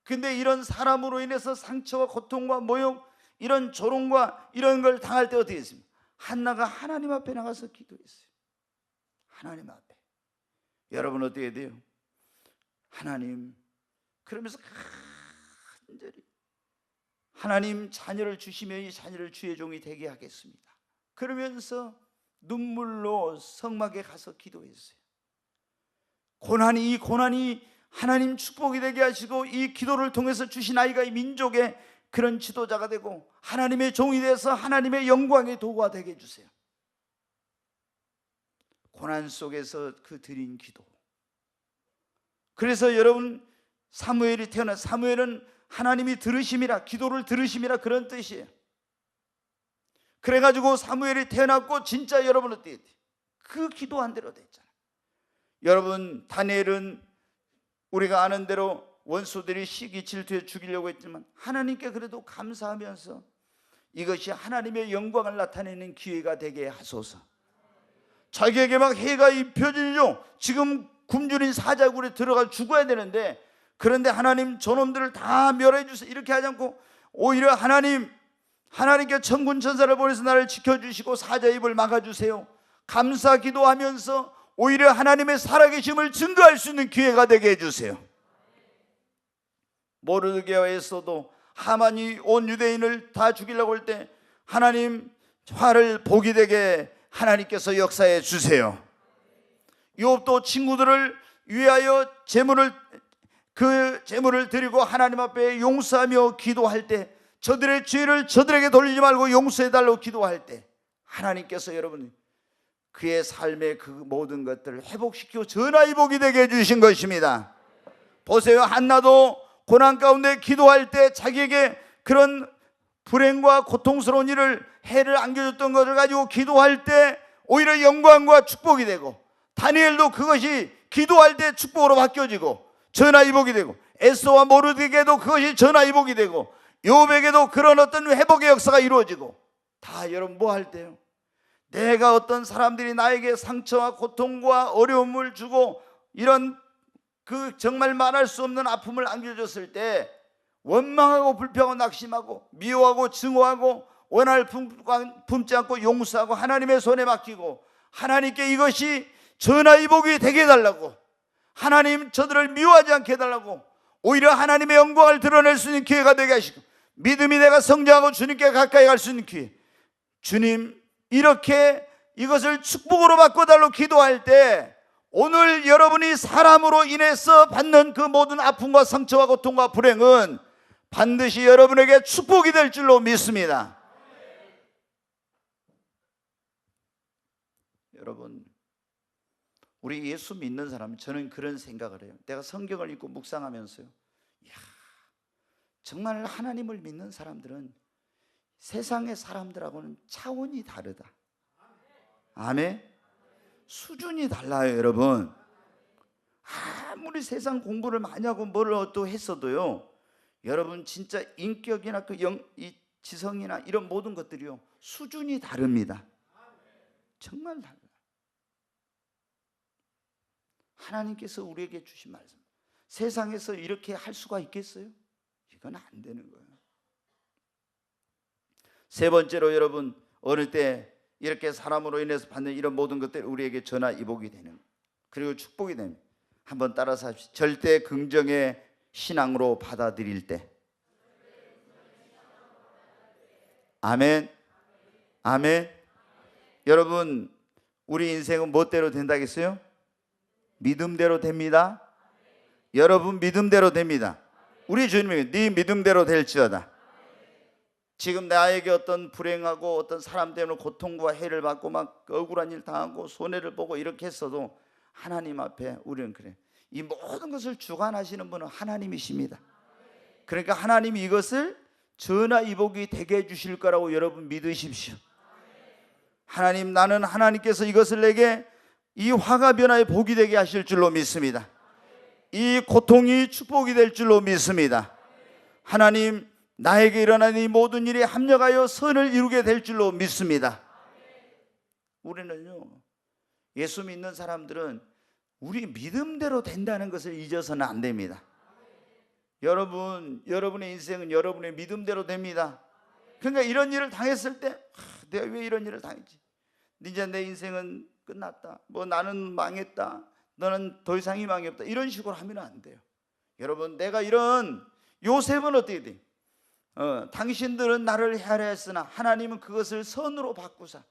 근데 이런 사람으로 인해서 상처와 고통과 모욕, 이런 조롱과 이런 걸 당할 때 어떻게 했습니까? 한나가 하나님 앞에 나가서 기도했어요. 하나님 앞에. 여러분 어떻게 돼요? 하나님, 그러면서 간절히 하나님, 자녀를 주시며 이 자녀를 주의 종이 되게 하겠습니다. 그러면서 눈물로 성막에 가서 기도했어요. 이 고난이 하나님 축복이 되게 하시고 이 기도를 통해서 주신 아이가 이 민족의 그런 지도자가 되고 하나님의 종이 돼서 하나님의 영광의 도구가 되게 해주세요. 고난 속에서 그 드린 기도. 그래서 여러분, 사무엘이 태어나, 사무엘은 하나님이 들으심이라, 기도를 들으심이라, 그런 뜻이에요. 그래가지고 사무엘이 태어났고 진짜 여러분 어떻게 돼요? 그 기도한 대로 됐잖아요. 여러분, 다니엘은 우리가 아는 대로 원수들이 시기 질투에 죽이려고 했지만 하나님께 그래도 감사하면서 이것이 하나님의 영광을 나타내는 기회가 되게 하소서. 자기에게 막 해가 입혀지죠. 지금 굶주린 사자굴에 들어가 죽어야 되는데, 그런데 하나님 저놈들을 다 멸해 주세요 이렇게 하지 않고 오히려 하나님께 천군 천사를 보내서 나를 지켜주시고 사자 입을 막아주세요. 감사 기도하면서 오히려 하나님의 살아계심을 증거할 수 있는 기회가 되게 해주세요. 모르드게와에서도 하만이 온 유대인을 다 죽이려고 할 때 하나님 화를 복이 되게 하나님께서 역사해 주세요. 욥도 친구들을 위하여 제물을 드리고 하나님 앞에 용서하며 기도할 때, 저들의 죄를 저들에게 돌리지 말고 용서해달라고 기도할 때 하나님께서 여러분 그의 삶의 그 모든 것들을 회복시키고 전하의 복이 되게 해주신 것입니다. 보세요, 한나도 고난 가운데 기도할 때 자기에게 그런 불행과 고통스러운 해를 안겨줬던 것을 가지고 기도할 때 오히려 영광과 축복이 되고, 다니엘도 그것이 기도할 때 축복으로 바뀌어지고 전하의 복이 되고, 에스더와 모르드게도 그것이 전하의 복이 되고, 욥에게도 그런 어떤 회복의 역사가 이루어지고, 다 여러분 뭐 할 때요? 내가 어떤 사람들이 나에게 상처와 고통과 어려움을 주고 이런 그 정말 말할 수 없는 아픔을 안겨줬을 때 원망하고 불평하고 낙심하고 미워하고 증오하고 원한을 품지 않고 용서하고 하나님의 손에 맡기고 하나님께 이것이 전하의 복이 되게 해달라고, 하나님 저들을 미워하지 않게 해달라고, 오히려 하나님의 영광을 드러낼 수 있는 기회가 되게 하시고 믿음이 내가 성장하고 주님께 가까이 갈 수 있는 기회, 주님 이렇게 이것을 축복으로 바꿔달라고 기도할 때 오늘 여러분이 사람으로 인해서 받는 그 모든 아픔과 상처와 고통과 불행은 반드시 여러분에게 축복이 될 줄로 믿습니다. 여러분, 우리 예수 믿는 사람, 저는 그런 생각을 해요. 내가 성경을 읽고 묵상하면서요, 정말 하나님을 믿는 사람들은 세상의 사람들하고는 차원이 다르다. 아멘. 수준이 달라요. 여러분, 아무리 세상 공부를 많이 하고 뭘 또 했어도요, 여러분 진짜 인격이나 이 지성이나 이런 모든 것들이요 수준이 다릅니다. 정말 달라요. 하나님께서 우리에게 주신 말씀, 세상에서 이렇게 할 수가 있겠어요? 이건 안 되는 거예요. 세 번째로 여러분, 어느 때 이렇게 사람으로 인해서 받는 이런 모든 것들이 우리에게 전화이복이 되는, 그리고 축복이 되는, 한번 따라서 합시다. 절대 긍정의 신앙으로 받아들일 때. 아멘. 아멘. 여러분, 우리 인생은 뭐대로 된다겠어요? 믿음대로 됩니다. 여러분 믿음대로 됩니다. 우리 주님이 네 믿음대로 될지어다. 지금 나에게 어떤 불행하고 어떤 사람 때문에 고통과 해를 받고 막 억울한 일 당하고 손해를 보고 이렇게 했어도 하나님 앞에 우리는 그래, 이 모든 것을 주관하시는 분은 하나님이십니다. 그러니까 하나님이 이것을 전화이복이 되게 해주실 거라고 여러분 믿으십시오. 하나님, 나는 하나님께서 이것을 내게 이 화가 변화의 복이 되게 하실 줄로 믿습니다. 이 고통이 축복이 될 줄로 믿습니다. 하나님, 나에게 일어난 이 모든 일에 합력하여 선을 이루게 될 줄로 믿습니다. 우리는요, 예수 믿는 사람들은 우리 믿음대로 된다는 것을 잊어서는 안 됩니다. 여러분의 인생은 여러분의 믿음대로 됩니다. 그러니까 이런 일을 당했을 때 내가 왜 이런 일을 당했지? 이제 내 인생은 끝났다. 뭐 나는 망했다. 너는 더 이상 희망이 없다. 이런 식으로 하면 안 돼요. 여러분, 내가 이런 요셉은 어떻게 돼? 당신들은 나를 해하려 했으나 하나님은 그것을 선으로 바꾸사.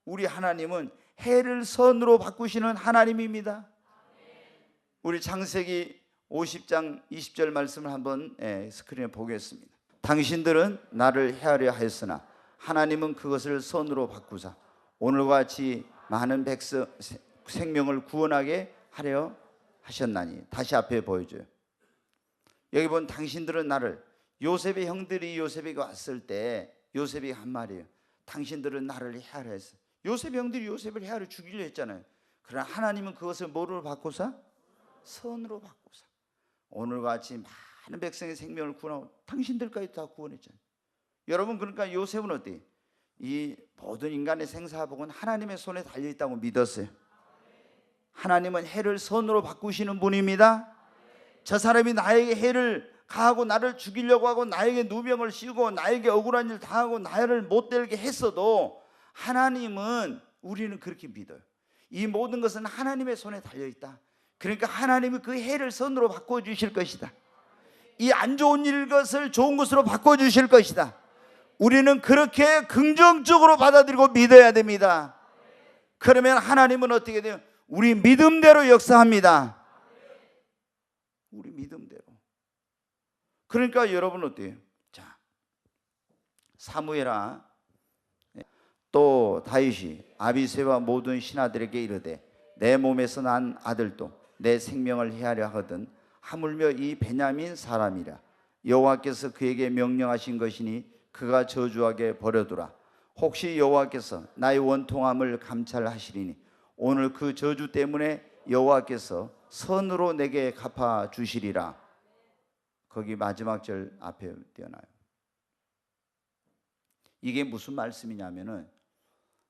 우리 하나님은 해를 선으로 바꾸시는 하나님입니다. 우리 창세기 50장 20절 말씀을 한번 스크린에 보겠습니다. 당신들은 나를 해하려 하였으나 하나님은 그것을 선으로 바꾸사 오늘과 같이 많은 백성 생명을 구원하게 하려 하셨나니. 다시 앞에 보여줘요. 여기 보면 당신들은 나를, 요셉의 형들이 요셉에게 왔을 때 요셉이 한 말이에요. 당신들은 나를 해하려 했어. 요셉의 형들이 요셉을 해하려 죽이려 했잖아요. 그러나 하나님은 그것을 뭐로 바꾸사? 선으로 바꾸사 오늘과 같이 많은 백성의 생명을 구원하고 당신들까지 다 구원했잖아요. 여러분, 그러니까 요셉은 어때요? 이 모든 인간의 생사복은 하나님의 손에 달려있다고 믿었어요. 하나님은 해를 선으로 바꾸시는 분입니다. 저 사람이 나에게 해를 가하고 나를 죽이려고 하고 나에게 누명을 씌우고 나에게 억울한 일 당하고 나를 못되게 했어도 하나님은, 우리는 그렇게 믿어요. 이 모든 것은 하나님의 손에 달려있다. 그러니까 하나님이 그 해를 선으로 바꿔주실 것이다. 이 안 좋은 일 것을 좋은 것으로 바꿔주실 것이다. 우리는 그렇게 긍정적으로 받아들이고 믿어야 됩니다. 그러면 하나님은 어떻게 돼요? 우리 믿음대로 역사합니다. 우리 믿음대로. 그러니까 여러분 어때요? 자, 사무엘아 또 다윗이 아비새와 모든 신하들에게 이르되 내 몸에서 난 아들도 내 생명을 해하려 하거든 하물며 이 베냐민 사람이라. 여호와께서 그에게 명령하신 것이니 그가 저주하게 버려두라. 혹시 여호와께서 나의 원통함을 감찰하시리니 오늘 그 저주 때문에 여호와께서 선으로 내게 갚아 주시리라. 거기 마지막 절 앞에 띄어나요. 이게 무슨 말씀이냐면은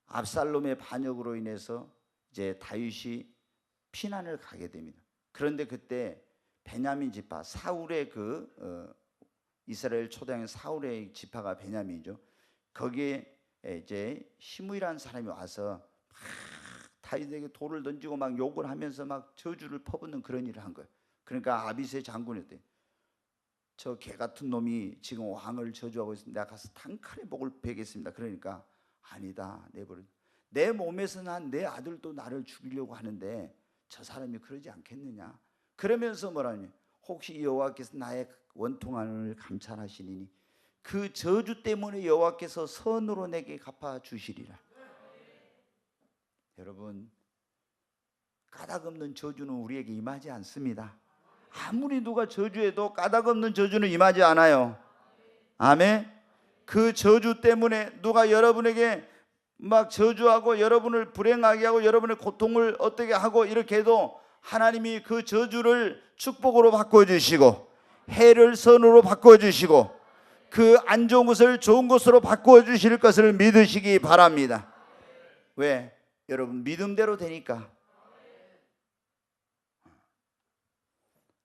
압살롬의 반역으로 인해서 이제 다윗이 피난을 가게 됩니다. 그런데 그때 베냐민 지파, 사울의 이스라엘 초당의 사울의 지파가 베냐민이죠. 거기에 이제 시므이라는 사람이 와서 막 다윗에게 돌을 던지고 막 욕을 하면서 막 저주를 퍼붓는 그런 일을 한 거예요. 그러니까 아비새 장군이 때 저 개 같은 놈이 지금 왕을 저주하고 있습니다. 내가 가서 단칼에 목을 베겠습니다. 그러니까 아니다, 내버려. 내 몸에서 난 내 아들도 나를 죽이려고 하는데 저 사람이 그러지 않겠느냐. 그러면서 뭐라니? 혹시 여호와께서 나의 원통함을 감찰하시니 그 저주 때문에 여호와께서 선으로 내게 갚아 주시리라. 여러분, 까닭없는 저주는 우리에게 임하지 않습니다. 아무리 누가 저주해도 까닭없는 저주는 임하지 않아요. 아멘. 그 저주 때문에 누가 여러분에게 막 저주하고 여러분을 불행하게 하고 여러분의 고통을 어떻게 하고 이렇게 해도 하나님이 그 저주를 축복으로 바꿔주시고 해를 선으로 바꿔주시고 그 안 좋은 것을 좋은 것으로 바꿔주실 것을 믿으시기 바랍니다. 왜? 여러분, 믿음대로 되니까.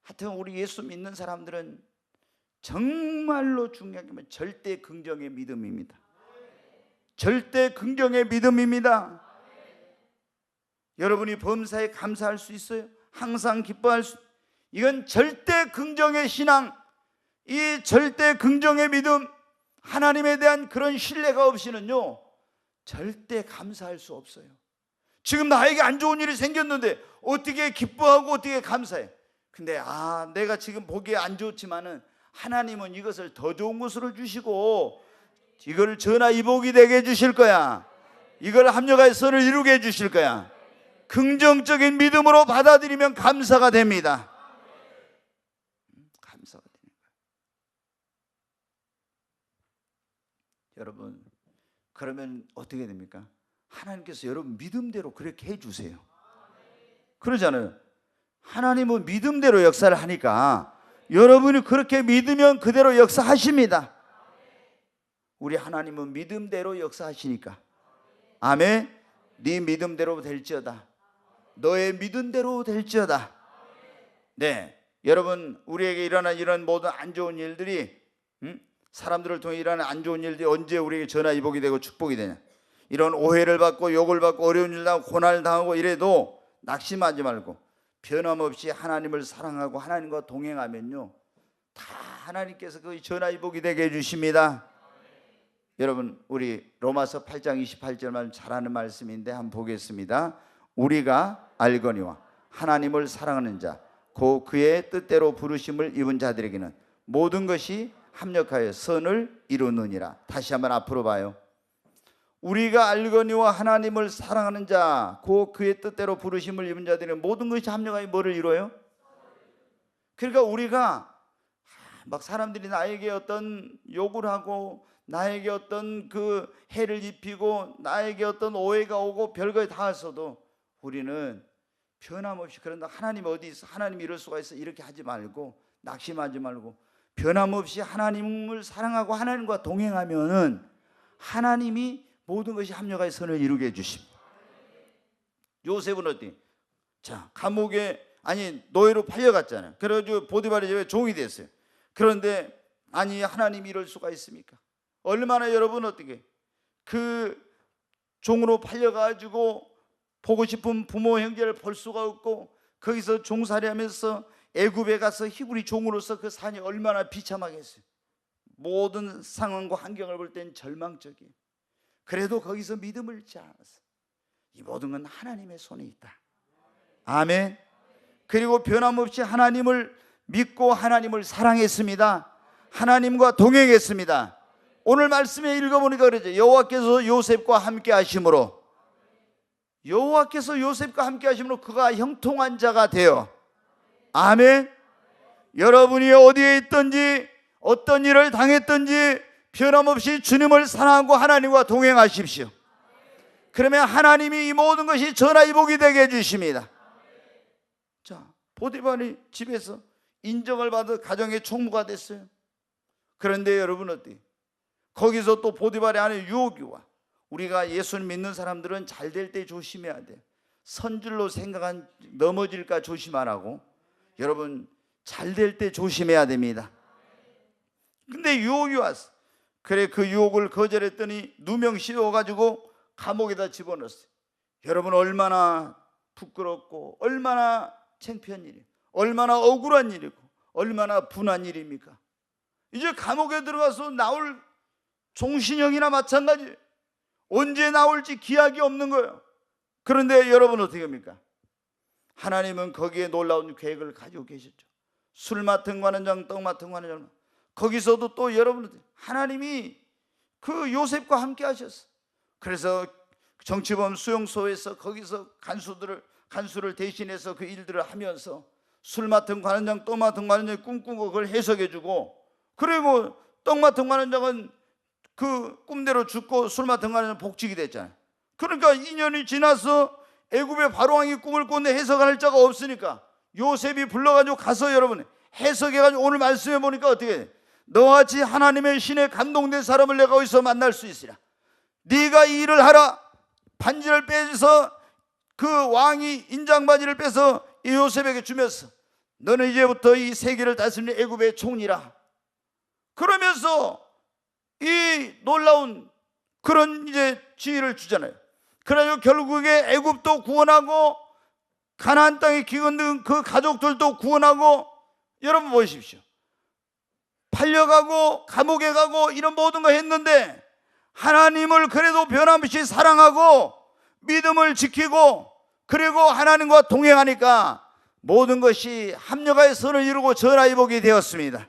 하여튼 우리 예수 믿는 사람들은 정말로 중요한 게 절대 긍정의 믿음입니다. 절대 긍정의 믿음입니다. 여러분이 범사에 감사할 수 있어요. 항상 기뻐할 수. 이건 절대 긍정의 신앙, 이 절대 긍정의 믿음, 하나님에 대한 그런 신뢰가 없이는요 절대 감사할 수 없어요. 지금 나에게 안 좋은 일이 생겼는데 어떻게 기뻐하고 어떻게 감사해? 근데 내가 지금 보기에 안 좋지만은 하나님은 이것을 더 좋은 것으로 주시고 이걸 전화위복이 되게 해주실 거야. 이걸 합력하여 선을 이루게 해주실 거야. 긍정적인 믿음으로 받아들이면 감사가 됩니다. 감사가 되는 거예요. 여러분, 그러면 어떻게 됩니까? 하나님께서 여러분 믿음대로 그렇게 해주세요. 그러잖아요. 하나님은 믿음대로 역사를 하니까 여러분이 그렇게 믿으면 그대로 역사하십니다. 우리 하나님은 믿음대로 역사하시니까. 아멘. 네 믿음대로 될지어다. 너의 믿은 대로 될지어다. 네, 여러분, 우리에게 일어난 이런 모든 안 좋은 일들이 사람들을 통해 일어나는 안 좋은 일들이 언제 우리에게 전화위복이 되고 축복이 되냐? 이런 오해를 받고 욕을 받고 어려운 일 당하고 고난을 당하고 이래도 낙심하지 말고 변함없이 하나님을 사랑하고 하나님과 동행하면요, 다 하나님께서 그 전화위복이 되게 해주십니다. 여러분, 우리 로마서 8장 28절 말씀 잘 아는 말씀인데 한번 보겠습니다. 우리가 알거니와 하나님을 사랑하는 자 곧 그의 뜻대로 부르심을 입은 자들에게는 모든 것이 합력하여 선을 이루느니라. 다시 한번 앞으로 봐요. 우리가 알거니와 하나님을 사랑하는 자 곧 그의 뜻대로 부르심을 입은 자들에게는 모든 것이 합력하여 뭐를 이루어요? 그러니까 우리가 막 사람들이 나에게 어떤 욕을 하고 나에게 어떤 그 해를 입히고 나에게 어떤 오해가 오고 별거에 닿았어도 우리는 변함없이, 그런다 하나님 어디 있어? 하나님 이럴 수가 있어? 이렇게 하지 말고 낙심하지 말고 변함없이 하나님을 사랑하고 하나님과 동행하면은 하나님이 모든 것이 합력하여 선을 이루게 해주십니다. 요셉은 어디? 자, 감옥에 노예로 팔려갔잖아요. 그래가지고 보디발의 집에 종이 됐어요. 그런데 아니 하나님이 이럴 수가 있습니까? 얼마나 여러분 어떻게 그 종으로 팔려가지고 보고 싶은 부모 형제를 볼 수가 없고 거기서 종살이하면서 애굽에 가서 히브리 종으로서 그 산이 얼마나 비참하겠어요. 모든 상황과 환경을 볼 땐 절망적이에요. 그래도 거기서 믿음을 잃지 않았어요. 이 모든 건 하나님의 손에 있다. 아멘. 그리고 변함없이 하나님을 믿고 하나님을 사랑했습니다. 하나님과 동행했습니다. 오늘 말씀에 읽어보니까 그러죠. 여호와께서 요셉과 함께 하심으로, 여호와께서 요셉과 함께 하심으로 그가 형통한 자가 되어. 아멘. 여러분이 어디에 있든지 어떤 일을 당했든지 변함없이 주님을 사랑하고 하나님과 동행하십시오. 그러면 하나님이 이 모든 것이 전화위복이 되게 해주십니다. 자, 보디발이 집에서 인정을 받아 가정의 총무가 됐어요. 그런데 여러분 어때요? 거기서 또 보디발의 안에 유혹이 와. 우리가 예수님 믿는 사람들은 잘 될 때 조심해야 돼요. 선줄로 생각한 넘어질까 조심 안 하고 여러분 잘 될 때 조심해야 됩니다. 근데 유혹이 왔어. 그래 그 유혹을 거절했더니 누명 씌워가지고 감옥에다 집어넣었어요. 여러분 얼마나 부끄럽고 얼마나 창피한 일이에요. 얼마나 억울한 일이고 얼마나 분한 일입니까? 이제 감옥에 들어가서 나올 종신형이나 마찬가지예요. 언제 나올지 기약이 없는 거예요. 그런데 여러분 어떻게 합니까? 하나님은 거기에 놀라운 계획을 가지고 계셨죠. 술 맡은 관원장, 떡 맡은 관원장, 거기서도 또 여러분 하나님이 그 요셉과 함께 하셨어. 그래서 정치범 수용소에서 거기서 간수를 대신해서 그 일들을 하면서 술 맡은 관원장, 떡 맡은 관원장이 꿈꾸고 그걸 해석해주고, 그리고 떡 맡은 관원장은 그 꿈대로 죽고 술 맡은 관원장은 복직이 됐잖아요. 그러니까 2년이 지나서 애굽의 바로왕이 꿈을 꿨는데 해석할 자가 없으니까 요셉이 불러가지고 가서 여러분 해석해가지고 오늘 말씀해 보니까 어떻게 돼? 너같이 하나님의 신에 감동된 사람을 내가 어디서 만날 수 있으랴. 네가 이 일을 하라. 반지를 빼서 그 왕이 인장바지를 빼서 이 요셉에게 주면서 너는 이제부터 이 세계를 다스리는 애굽의 총리라. 그러면서 이 놀라운 그런 이제 지위를 주잖아요. 그래서 결국에 애굽도 구원하고 가나안 땅에 기근든 그 가족들도 구원하고, 여러분 보십시오. 팔려가고 감옥에 가고 이런 모든 거 했는데 하나님을 그래도 변함없이 사랑하고 믿음을 지키고 그리고 하나님과 동행하니까 모든 것이 합력하여 선을 이루고 전화위복이 되었습니다.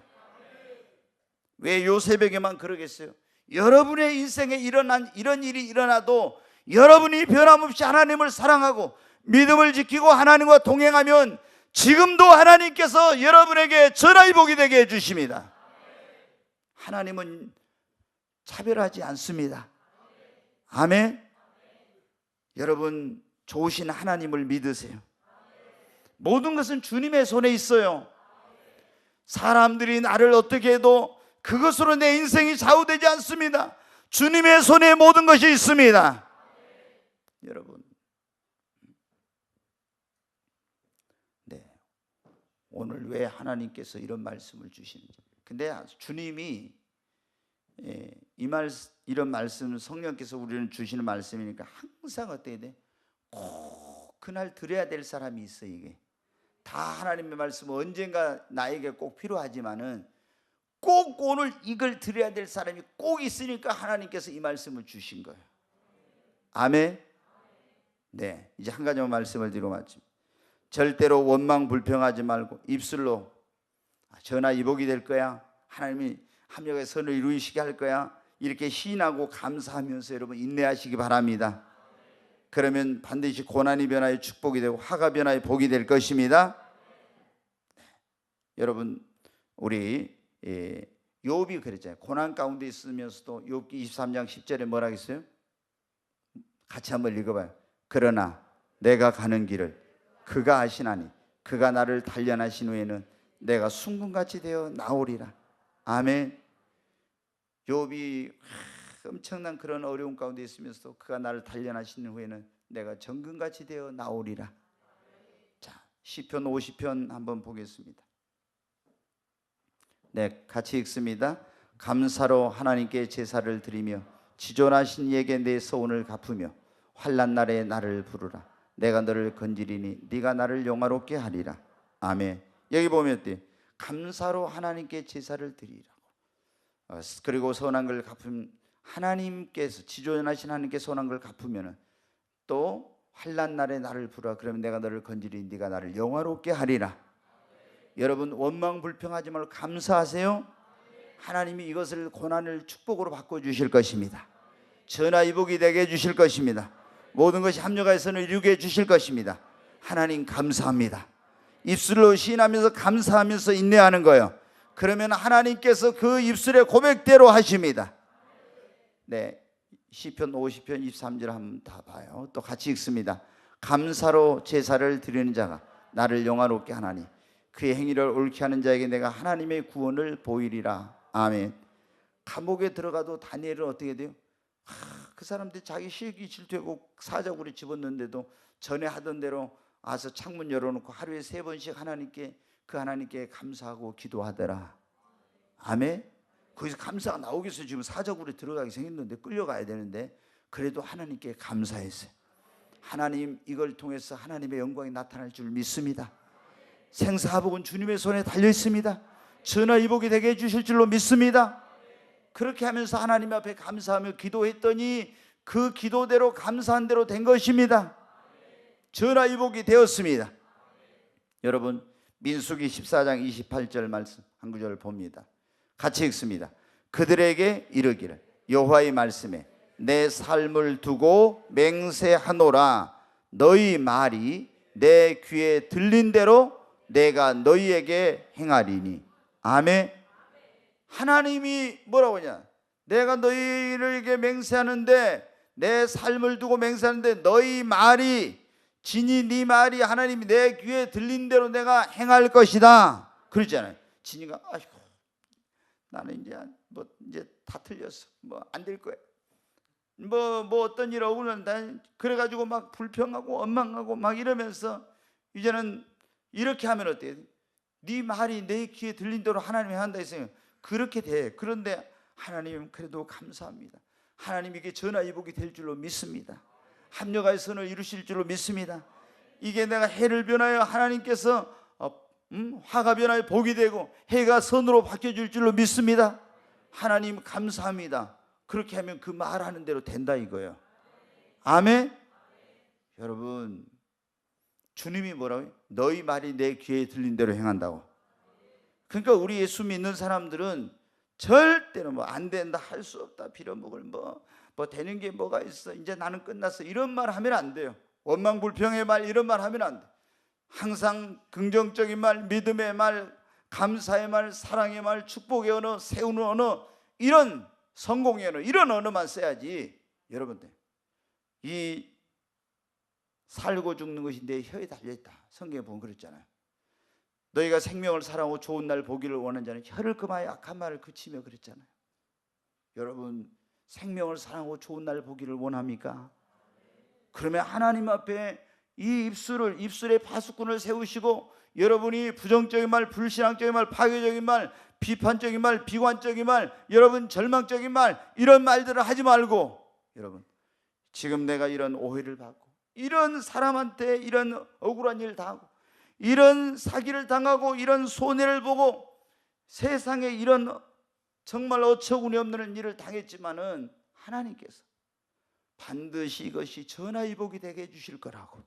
왜 요셉에게만 그러겠어요? 여러분의 인생에 일어난 이런 일이 일어나도 여러분이 변함없이 하나님을 사랑하고 믿음을 지키고 하나님과 동행하면 지금도 하나님께서 여러분에게 전화위복이 되게 해주십니다. 하나님은 차별하지 않습니다. 아멘. 여러분 좋으신 하나님을 믿으세요. 모든 것은 주님의 손에 있어요. 사람들이 나를 어떻게 해도 그것으로 내 인생이 좌우되지 않습니다. 주님의 손에 모든 것이 있습니다. 여러분 오늘 왜 하나님께서 이런 말씀을 주시는지. 근데 주님이 이런 말씀, 성령께서 우리는 주시는 말씀이니까 항상 어떻게 돼? 꼭 그날 들어야 될 사람이 있어. 이게 다 하나님의 말씀은 언젠가 나에게 꼭 필요하지만은 꼭 오늘 이걸 들어야 될 사람이 꼭 있으니까 하나님께서 이 말씀을 주신 거예요. 아멘. 네, 이제 한 가지만 말씀을 드리고 마칩니다. 절대로 원망 불평하지 말고 입술로 전하 이복이 될 거야, 하나님이 합력의 선을 이루시게 할 거야, 이렇게 시인하고 감사하면서 여러분 인내하시기 바랍니다. 그러면 반드시 고난이 변화의 축복이 되고 화가 변화의 복이 될 것입니다. 네. 여러분 우리 욥이 그랬잖아요. 고난 가운데 있으면서도 욥기 23장 10절에 뭐라 했어요? 같이 한번 읽어봐요. 그러나 내가 가는 길을 그가 아시나니 그가 나를 단련하신 후에는 내가 순금같이 되어 나오리라. 아멘. 욥이 엄청난 그런 어려움 가운데 있으면서도 그가 나를 단련하신 후에는 내가 정금같이 되어 나오리라. 자, 시편 50편 한번 보겠습니다. 네, 같이 읽습니다. 감사로 하나님께 제사를 드리며 지존하신 이에게 내 소원을 갚으며 환난 날에 나를 부르라. 내가 너를 건지리니 네가 나를 영화롭게 하리라. 아멘. 여기 보면 어때요? 감사로 하나님께 제사를 드리라고. 그리고 선한 걸 갚으면 하나님께서 지존하신 하나님께 선한 걸 갚으면은 또 환난 날에 나를 부르라. 그러면 내가 너를 건지리니 네가 나를 영화롭게 하리라. 여러분 원망 불평하지 말고 감사하세요. 하나님이 이것을 고난을 축복으로 바꿔 주실 것입니다. 전화 이복이 되게 해 주실 것입니다. 모든 것이 합력하여 선을 이루게 해 주실 것입니다. 하나님 감사합니다. 입술로 시인하면서 감사하면서 인내하는 거예요. 그러면 하나님께서 그 입술의 고백대로 하십니다. 네, 시편 50편 23절 한번 다 봐요. 또 같이 읽습니다. 감사로 제사를 드리는 자가 나를 영화롭게 하나니 그의 행위를 옳게 하는 자에게 내가 하나님의 구원을 보이리라. 아멘. 감옥에 들어가도 다니엘은 어떻게 돼요? 그 사람들이 자기 실기 질투하고 사자굴에 집었는데도 전에 하던 대로 와서 창문 열어놓고 하루에 3번씩 하나님께 감사하고 기도하더라. 아멘. 거기서 감사가 나오겠어요. 지금 사자굴에 들어가기 생겼는데 끌려가야 되는데 그래도 하나님께 감사했어요. 하나님 이걸 통해서 하나님의 영광이 나타날 줄 믿습니다. 생사하복은 주님의 손에 달려 있습니다. 전화이복이 되게 해주실 줄로 믿습니다. 그렇게 하면서 하나님 앞에 감사하며 기도했더니 그 기도대로 감사한 대로 된 것입니다. 전화이복이 되었습니다. 여러분 민수기 14장 28절 말씀 한 구절 봅니다. 같이 읽습니다. 그들에게 이르기를 여호와의 말씀에 내 삶을 두고 맹세하노라. 너희 말이 내 귀에 들린 대로 내가 너희에게 행하리니. 아멘. 하나님이 뭐라고 하냐? 내가 너희에게 맹세하는데 내 삶을 두고 맹세하는데 너희 말이 진이 네 말이 하나님이 내 귀에 들린 대로 내가 행할 것이다. 그러잖아요. 진이가 아이고 나는 이제 다 틀렸어. 안 될 거야. 어떤 일 억울한다. 그래가지고 막 불평하고 원망하고 막 이러면서 이제는 이렇게 하면 어때요? 네 말이 내 귀에 들린 대로 하나님이 한다 했으면 그렇게 돼. 그런데 하나님 그래도 감사합니다. 하나님 이게 전화이복이 될 줄로 믿습니다. 합력하여 선을 이루실 줄로 믿습니다. 이게 내가 해를 변하여 하나님께서 화가 변하여 복이 되고 해가 선으로 바뀌어질 줄로 믿습니다. 하나님 감사합니다. 그렇게 하면 그 말하는 대로 된다 이거예요. 아멘. 여러분 주님이 뭐라고요? 너희 말이 내 귀에 들린 대로 행한다고. 그러니까 우리 예수 믿는 사람들은 절대로 안 된다, 할 수 없다, 빌어먹을 뭐 되는 게 뭐가 있어, 이제 나는 끝났어, 이런 말 하면 안 돼요. 원망 불평의 말 이런 말 하면 안 돼. 항상 긍정적인 말, 믿음의 말, 감사의 말, 사랑의 말, 축복의 언어, 세우는 언어, 이런 성공의 언어, 이런 언어만 써야지. 여러분들 이 살고 죽는 것이 내 혀에 달려있다. 성경에 보면 그랬잖아요. 너희가 생명을 사랑하고 좋은 날 보기를 원하는 자는 혀를 금하여 악한 말을 그치며 그랬잖아요. 여러분 생명을 사랑하고 좋은 날 보기를 원합니까? 그러면 하나님 앞에 이 입술에 파수꾼을 세우시고 여러분이 부정적인 말, 불신앙적인 말, 파괴적인 말, 비판적인 말, 비관적인 말, 여러분 절망적인 말, 이런 말들을 하지 말고, 여러분 지금 내가 이런 오해를 받고 이런 사람한테 이런 억울한 일을 당하고 이런 사기를 당하고 이런 손해를 보고 세상에 이런 정말 어처구니 없는 일을 당했지만은 하나님께서 반드시 이것이 전화위복이 되게 해주실 거라고.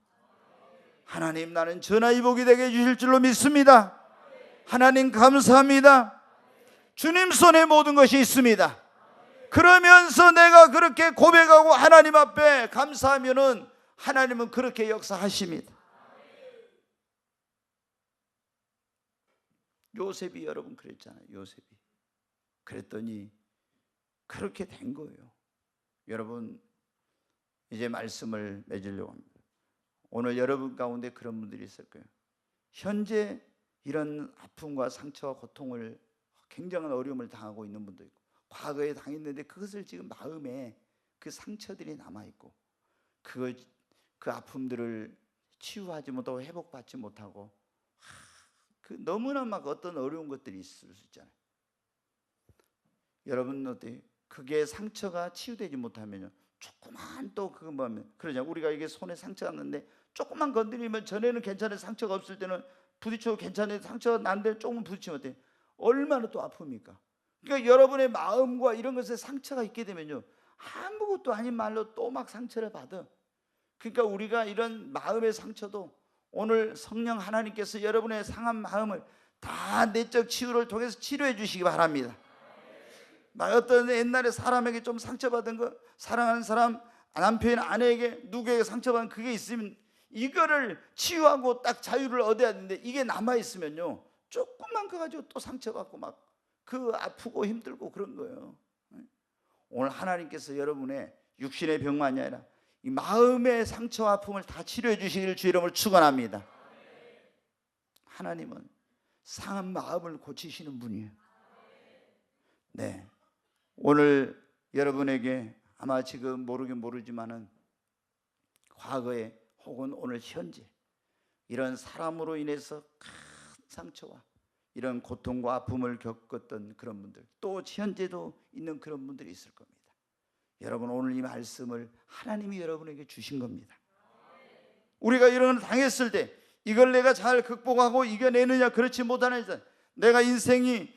하나님, 나는 전화위복이 되게 해주실 줄로 믿습니다. 하나님 감사합니다. 주님 손에 모든 것이 있습니다. 그러면서 내가 그렇게 고백하고 하나님 앞에 감사하면은 하나님은 그렇게 역사하십니다. 요셉이 여러분 그랬잖아요. 요셉이 그랬더니 그렇게 된 거예요. 여러분 이제 말씀을 맺으려고 합니다. 오늘 여러분 가운데 그런 분들이 있을 거예요. 현재 이런 아픔과 상처와 고통을 굉장한 어려움을 당하고 있는 분도 있고, 과거에 당했는데 그것을 지금 마음에 그 상처들이 남아있고 그 아픔들을 치유하지 못하고 회복받지 못하고 그 너무나 막 어떤 어려운 것들이 있을 수 있잖아요. 여러분 어때요? 그게 상처가 치유되지 못하면요, 조그만 또 그거 뭐면 그러잖아요. 우리가 이게 손에 상처가 났는데 조금만 건드리면, 전에는 괜찮은 상처가 없을 때는 부딪혀도 괜찮은데 상처가 났는데 조금 부딪히면 어때요? 얼마나 또 아픕니까? 그러니까 여러분의 마음과 이런 것에 상처가 있게 되면요, 아무것도 아닌 말로 또 막 상처를 받아. 그러니까 우리가 이런 마음의 상처도 오늘 성령 하나님께서 여러분의 상한 마음을 다 내적 치유를 통해서 치료해 주시기 바랍니다. 막 어떤 옛날에 사람에게 좀 상처받은 거, 사랑하는 사람, 남편이나 아내에게 누구에게 상처받은 그게 있으면 이거를 치유하고 딱 자유를 얻어야 되는데, 이게 남아있으면요 조금만 그 가지고 또 상처받고 막 그 아프고 힘들고 그런 거예요. 오늘 하나님께서 여러분의 육신의 병만이 아니라 이 마음의 상처와 아픔을 다 치료해 주시기를 주 이름으로 축원합니다. 하나님은 상한 마음을 고치시는 분이에요. 네, 오늘 여러분에게 아마 지금 모르긴 모르지만은 과거에 혹은 오늘 현재 이런 사람으로 인해서 큰 상처와 이런 고통과 아픔을 겪었던 그런 분들, 또 현재도 있는 그런 분들이 있을 겁니다. 여러분 오늘 이 말씀을 하나님이 여러분에게 주신 겁니다. 우리가 이런 걸 당했을 때 이걸 내가 잘 극복하고 이겨내느냐, 그렇지 못하느냐, 내가 인생이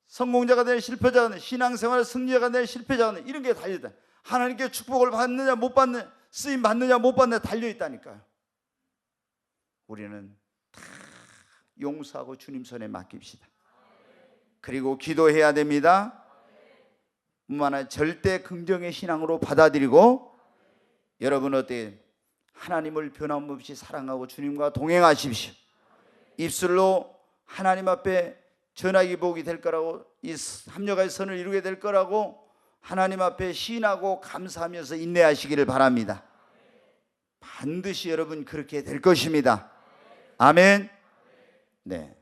성공자가 되는 실패자가 되는, 신앙생활 승리자가 되는 실패자가 되는, 이런 게 달려있다. 하나님께 축복을 받느냐 못 받느냐, 쓰임 받느냐 못 받느냐 달려있다니까요. 우리는 다 용서하고 주님 손에 맡깁시다. 그리고 기도해야 됩니다. 뿐만 절대 긍정의 신앙으로 받아들이고, 여러분 어때요? 하나님을 변함없이 사랑하고 주님과 동행하십시오. 입술로 하나님 앞에 전화기복이 될 거라고, 이 합력의 선을 이루게 될 거라고 하나님 앞에 시인하고 감사하면서 인내하시기를 바랍니다. 반드시 여러분 그렇게 될 것입니다. 아멘. 네.